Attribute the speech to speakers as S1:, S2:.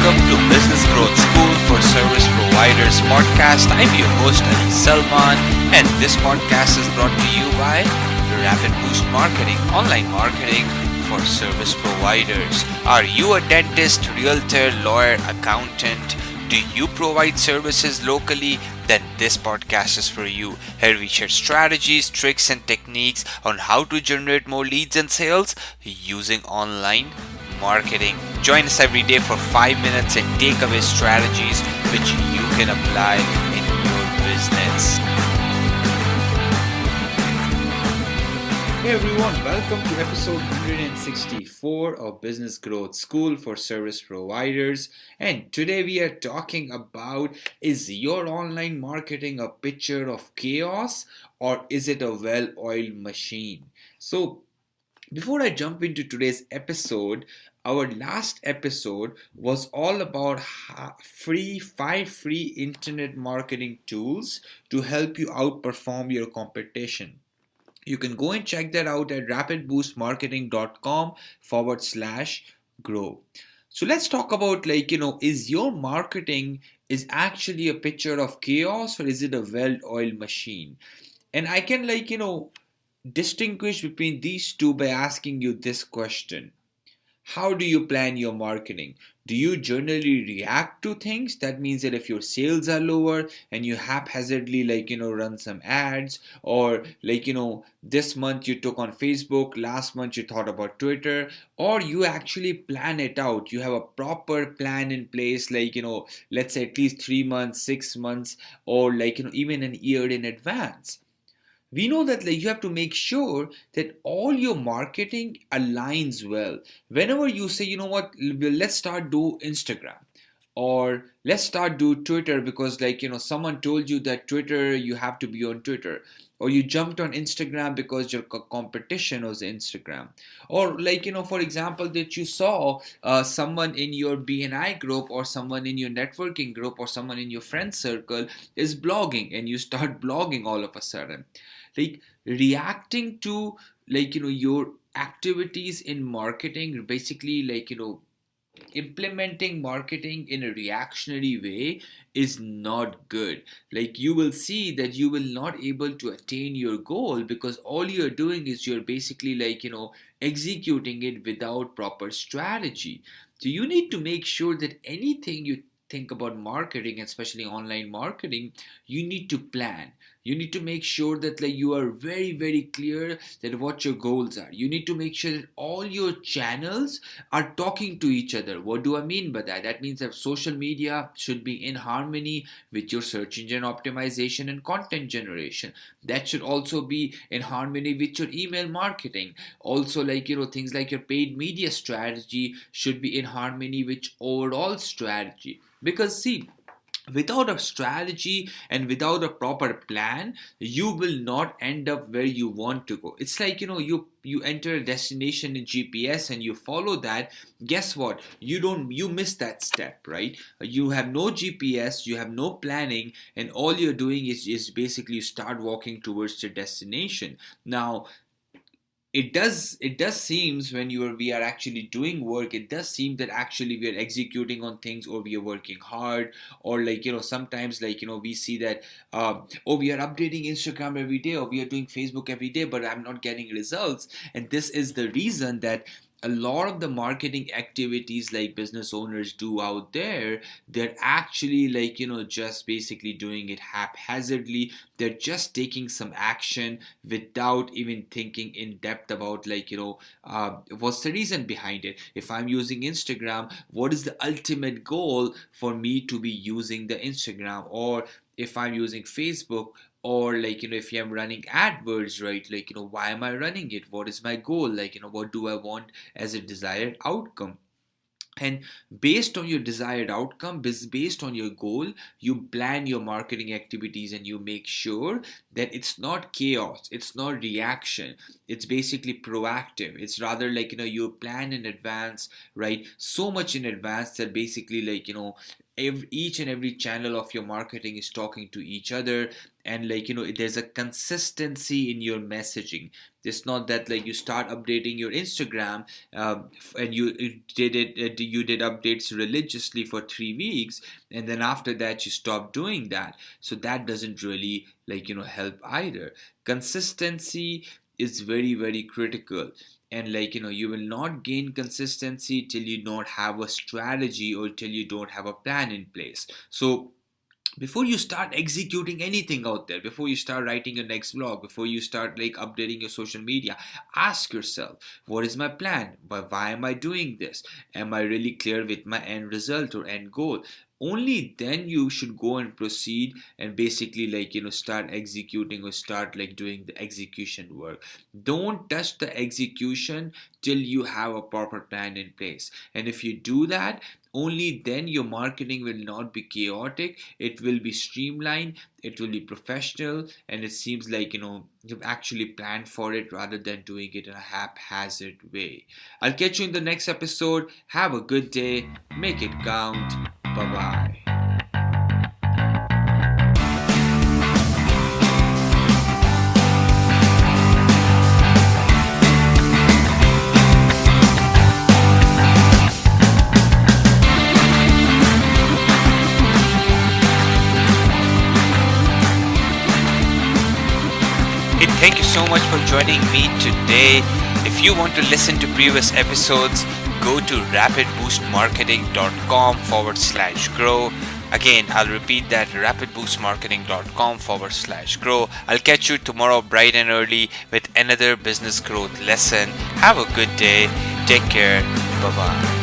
S1: welcome to Business Growth School for Service Providers podcast. I'm your host Ali Salman, and this podcast is brought to you by Rapid Boost Marketing, online marketing for service providers. Are you a dentist, realtor, lawyer, accountant? Do you provide services locally? Then this podcast is for you. Here we share strategies, tricks, and techniques on how to generate more leads and sales using online marketing. Join us every day for 5 minutes and take away strategies which you can apply in your business. Hey everyone, welcome to episode 164 of Business Growth School for Service Providers. And today we are talking about, is your online marketing a picture of chaos or is it a well-oiled machine? So before I jump into today's episode, our last episode was all about five free internet marketing tools to help you outperform your competition. You can go and check that out at rapidboostmarketing.com/grow. So let's talk about is your marketing is actually a picture of chaos or is it a well-oiled machine? And I can distinguish between these two by asking you this question. How do you plan your marketing? Do you generally react to things? That means that if your sales are lower and you haphazardly run some ads, or this month you took on Facebook, last month you thought about Twitter, or you actually plan it out. You have a proper plan in place, let's say at least 3 months, 6 months, or even an year in advance. We know that you have to make sure that all your marketing aligns well. Whenever you say, let's start do Instagram, or let's start do Twitter because someone told you that Twitter, you have to be on Twitter, or you jumped on Instagram because your competition was Instagram, or for example that you saw someone in your BNI group or someone in your networking group or someone in your friend circle is blogging and you start blogging all of a sudden. Reacting to your activities in marketing, basically implementing marketing in a reactionary way is not good. You will see that you will not able to attain your goal because all you're doing is you're basically executing it without proper strategy. So you need to make sure that anything you think about marketing, especially online marketing, you need to plan. You need to make sure that you are very, very clear that what your goals are. You need to make sure that all your channels are talking to each other. What do I mean by that? That means that social media should be in harmony with your search engine optimization and content generation. That should also be in harmony with your email marketing. Also, things like your paid media strategy should be in harmony with overall strategy. Because see, without a strategy and without a proper plan, you will not end up where you want to go. It's you enter a destination in GPS and you follow that. Guess what? You miss that step, right? You have no GPS, you have no planning, and all you're doing is basically you start walking towards your destination. Now, it does seems when we are actually doing work, it does seem that actually we are executing on things, or we are working hard, or sometimes we see that we are updating Instagram every day, or we are doing Facebook every day, but I'm not getting results. And this is the reason that a lot of the marketing activities business owners do out there, they're actually just basically doing it haphazardly. They're just taking some action without even thinking in depth about what's the reason behind it. If I'm using Instagram, what is the ultimate goal for me to be using the Instagram? Or if I'm using Facebook, or if I'm running AdWords, right, why am I running it? What is my goal? What do I want as a desired outcome? And based on your desired outcome, based on your goal, you plan your marketing activities and you make sure that it's not chaos, it's not reaction, it's basically proactive. It's rather you plan in advance, right? So much in advance that basically each and every channel of your marketing is talking to each other, and there's a consistency in your messaging. It's not that like you start updating your Instagram, and you did updates religiously for 3 weeks, and then after that you stop doing that. So that doesn't really help either. Consistency is very, very critical. And you will not gain consistency till you don't have a strategy or till you don't have a plan in place. So before you start executing anything out there, before you start writing your next blog, before you start updating your social media, ask yourself, what is my plan? Why am I doing this? Am I really clear with my end result or end goal? Only then you should go and proceed and basically start executing or start doing the execution work. Don't touch the execution till you have a proper plan in place. And if you do that, only then your marketing will not be chaotic. It will be streamlined, it will be professional, and it seems you've actually planned for it rather than doing it in a haphazard way. I'll catch you in the next episode. Have a good day, make it count. Bye bye. Thank you so much for joining me today. If you want to listen to previous episodes, go to rapidboostmarketing.com/grow. Again, I'll repeat that, rapidboostmarketing.com/grow. I'll catch you tomorrow bright and early with another business growth lesson. Have a good day. Take care. Bye-bye.